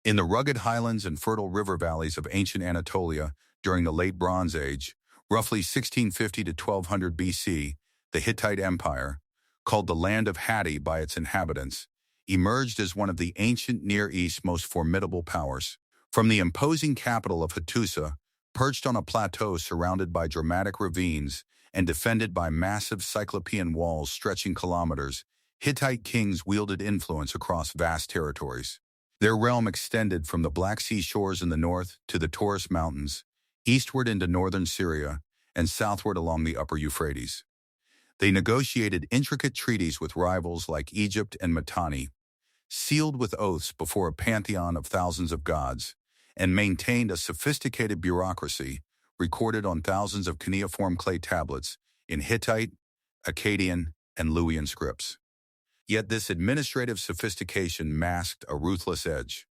In the rugged highlands and fertile river valleys of ancient Anatolia during the Late Bronze Age, roughly 1650 to 1200 BC, the Hittite Empire, called the Land of Hatti by its inhabitants, emerged as one of the ancient Near East's most formidable powers. From the imposing capital of Hattusa, perched on a plateau surrounded by dramatic ravines and defended by massive cyclopean walls stretching kilometers, Hittite kings wielded influence across vast territories. Their realm extended from the Black Sea shores in the north to the Taurus Mountains, eastward into northern Syria, and southward along the upper Euphrates. They negotiated intricate treaties with rivals like Egypt and Mitanni, sealed with oaths before a pantheon of thousands of gods, and maintained a sophisticated bureaucracy recorded on thousands of cuneiform clay tablets in Hittite, Akkadian, and Luwian scripts. Yet this administrative sophistication masked a ruthless edge.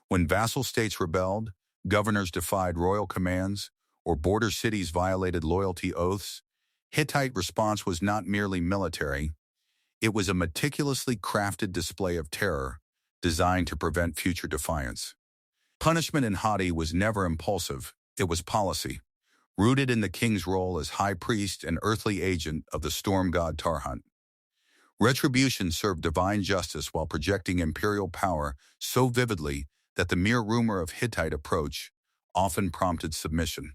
When vassal states rebelled, governors defied royal commands, or border cities violated loyalty oaths, Hittite response was not merely military. It was a meticulously crafted display of terror designed to prevent future defiance. Punishment in Hatti was never impulsive, it was policy, rooted in the king's role as high priest and earthly agent of the storm god Tarhunt. Retribution served divine justice while projecting imperial power so vividly that the mere rumor of Hittite approach often prompted submission.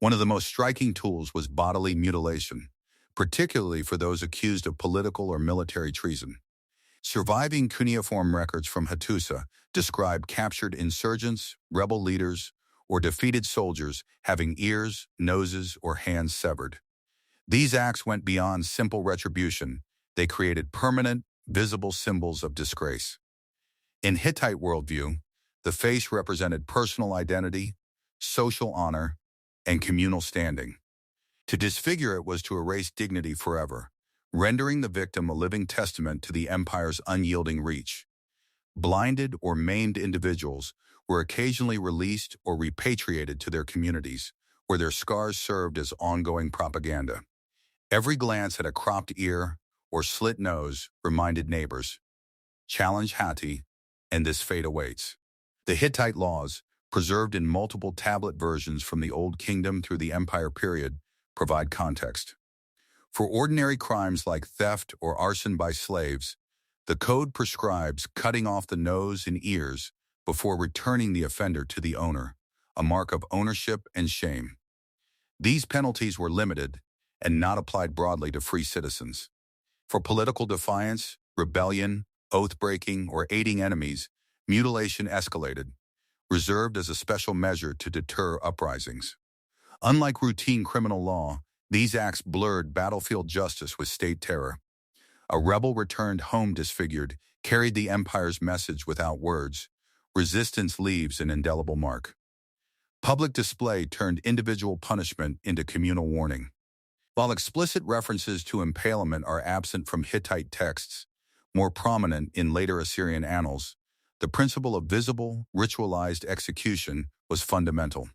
One of the most striking tools was bodily mutilation, particularly for those accused of political or military treason. Surviving cuneiform records from Hattusa describe captured insurgents, rebel leaders, or defeated soldiers having ears, noses, or hands severed. These acts went beyond simple retribution. They created permanent, visible symbols of disgrace. In Hittite worldview, the face represented personal identity, social honor, and communal standing. To disfigure it was to erase dignity forever, rendering the victim a living testament to the empire's unyielding reach. Blinded or maimed individuals were occasionally released or repatriated to their communities, where their scars served as ongoing propaganda. Every glance at a cropped ear or slit nose reminded neighbors, challenge Hatti, and this fate awaits. The Hittite laws, preserved in multiple tablet versions from the Old Kingdom through the Empire period, provide context. For ordinary crimes like theft or arson by slaves, the code prescribes cutting off the nose and ears before returning the offender to the owner, a mark of ownership and shame. These penalties were limited and not applied broadly to free citizens. For political defiance, rebellion, oath-breaking, or aiding enemies, mutilation escalated, reserved as a special measure to deter uprisings. Unlike routine criminal law, these acts blurred battlefield justice with state terror. A rebel returned home disfigured, carried the empire's message without words. Resistance leaves an indelible mark. Public display turned individual punishment into communal warning. While explicit references to impalement are absent from Hittite texts, more prominent in later Assyrian annals, the principle of visible, ritualized execution was fundamental.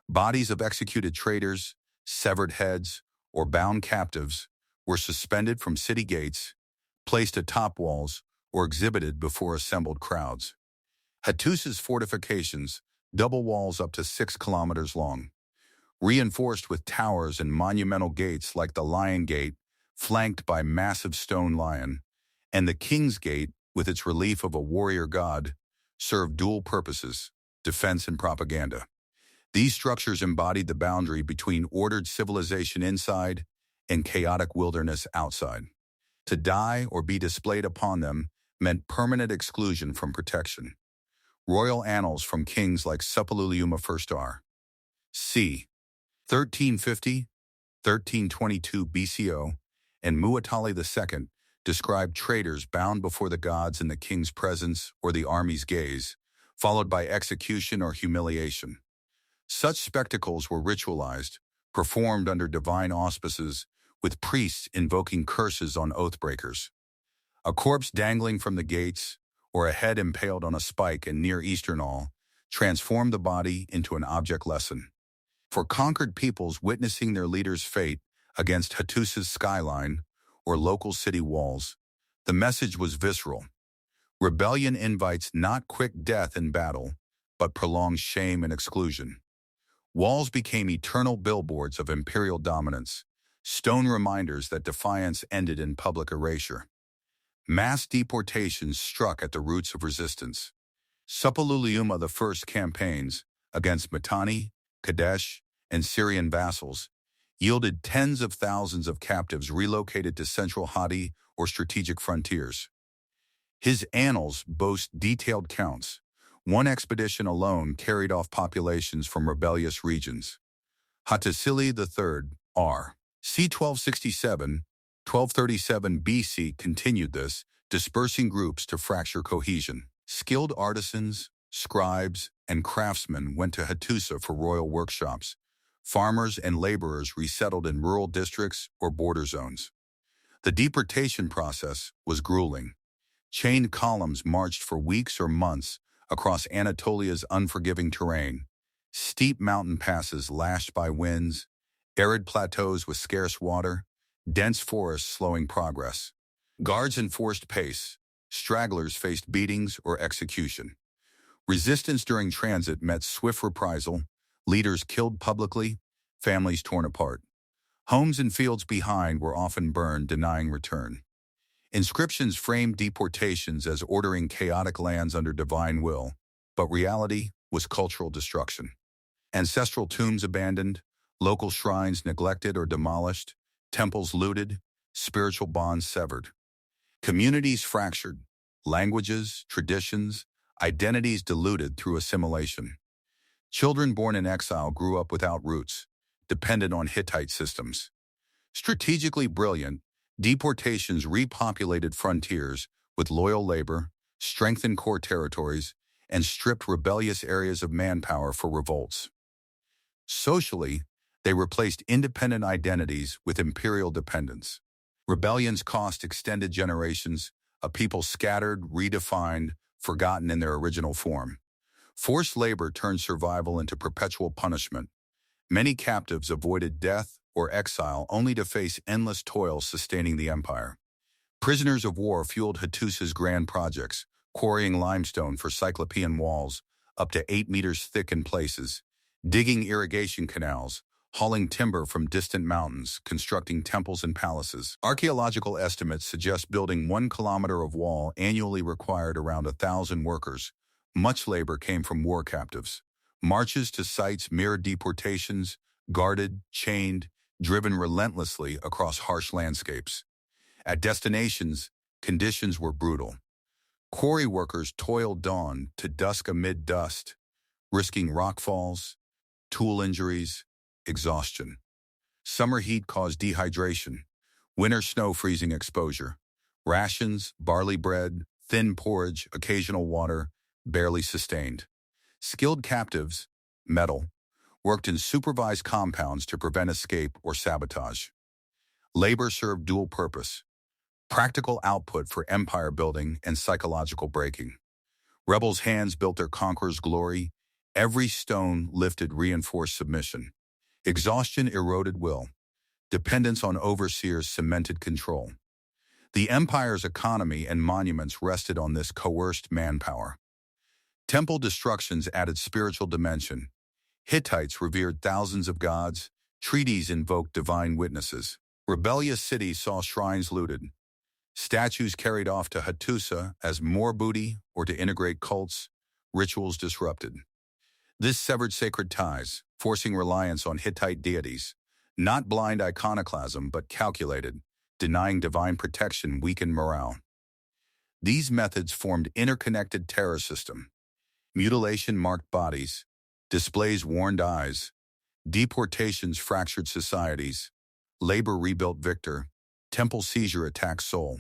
Bodies of executed traitors, severed heads, or bound captives were suspended from city gates, placed atop walls, or exhibited before assembled crowds. Hattusa's fortifications, double walls up to 6 kilometers long, reinforced with towers and monumental gates like the Lion Gate, flanked by massive stone lion, and the King's Gate, with its relief of a warrior god, served dual purposes, defense and propaganda. These structures embodied the boundary between ordered civilization inside and chaotic wilderness outside. To die or be displayed upon them meant permanent exclusion from protection. Royal annals from kings like Suppiluliuma I, c. 1350, 1322 BCO, and Mu'atali II describe traitors bound before the gods in the king's presence or the army's gaze, followed by execution or humiliation. Such spectacles were ritualized, performed under divine auspices, with priests invoking curses on oath-breakers. A corpse dangling from the gates, or a head impaled on a spike in Near Eastern awl, transformed the body into an object lesson. For conquered peoples witnessing their leader's fate against Hattusa's skyline or local city walls, the message was visceral. Rebellion invites not quick death in battle, but prolonged shame and exclusion. Walls became eternal billboards of imperial dominance, stone reminders that defiance ended in public erasure. Mass deportations struck at the roots of resistance. Suppiluliuma the first campaigns against Mitanni, Kadesh, and Syrian vassals yielded tens of thousands of captives relocated to central Hatti or strategic frontiers. His annals boast detailed counts. One expedition alone carried off populations from rebellious regions. Hattusili III, R. C. 1267, 1237 BC continued this, dispersing groups to fracture cohesion. Skilled artisans, scribes, and craftsmen went to Hattusa for royal workshops. Farmers and laborers resettled in rural districts or border zones. The deportation process was grueling. Chained columns marched for weeks or months across Anatolia's unforgiving terrain. Steep mountain passes lashed by winds, arid plateaus with scarce water, dense forests slowing progress. Guards enforced pace. Stragglers faced beatings or execution. Resistance during transit met swift reprisal, leaders killed publicly, families torn apart. Homes and fields behind were often burned, denying return. Inscriptions framed deportations as ordering chaotic lands under divine will, but reality was cultural destruction. Ancestral tombs abandoned, local shrines neglected or demolished, temples looted, spiritual bonds severed. Communities fractured, languages, traditions, identities diluted through assimilation. Children born in exile grew up without roots, dependent on Hittite systems. Strategically brilliant, deportations repopulated frontiers with loyal labor, strengthened core territories, and stripped rebellious areas of manpower for revolts. Socially, they replaced independent identities with imperial dependence. Rebellions cost extended generations, a people scattered, redefined, forgotten in their original form. Forced labor turned survival into perpetual punishment. Many captives avoided death or exile only to face endless toil sustaining the empire. Prisoners of war fueled Hattusa's grand projects, quarrying limestone for Cyclopean walls, up to 8 meters thick in places, digging irrigation canals, hauling timber from distant mountains, constructing temples and palaces. Archaeological estimates suggest building 1 kilometer of wall annually required around 1,000 workers. Much labor came from war captives. Marches to sites mirrored deportations, guarded, chained, driven relentlessly across harsh landscapes. At destinations, conditions were brutal. Quarry workers toiled dawn to dusk amid dust, risking rockfalls, tool injuries, exhaustion. Summer heat caused dehydration, winter snow freezing exposure. Rations, barley bread, thin porridge, occasional water, barely sustained. Skilled captives, metal, worked in supervised compounds to prevent escape or sabotage. Labor served dual purpose: practical output for empire building and psychological breaking. Rebels' hands built their conqueror's glory. Every stone lifted reinforced submission. Exhaustion eroded will. Dependence on overseers cemented control. The empire's economy and monuments rested on this coerced manpower. Temple destructions added spiritual dimension. Hittites revered thousands of gods. Treaties invoked divine witnesses. Rebellious cities saw shrines looted. Statues carried off to Hattusa as more booty or to integrate cults, rituals disrupted. This severed sacred ties, forcing reliance on Hittite deities. Not blind iconoclasm, but calculated, denying divine protection weakened morale. These methods formed interconnected terror system. Mutilation marked bodies, displays warned eyes, deportations fractured societies, labor rebuilt victor, temple seizure attacked soul,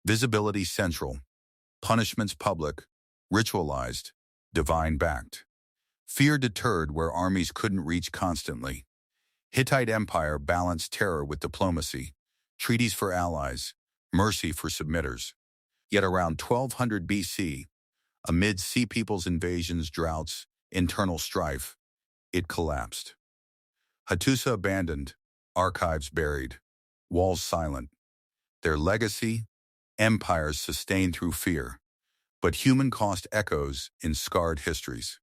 visibility central, punishments public, ritualized, divine backed. Fear deterred where armies couldn't reach constantly. Hittite Empire balanced terror with diplomacy, treaties for allies, mercy for submitters. Yet around 1200 BC, amid Sea People's invasions, droughts, internal strife, it collapsed. Hattusa abandoned, archives buried, walls silent. Their legacy, empires sustained through fear, but human cost echoes in scarred histories.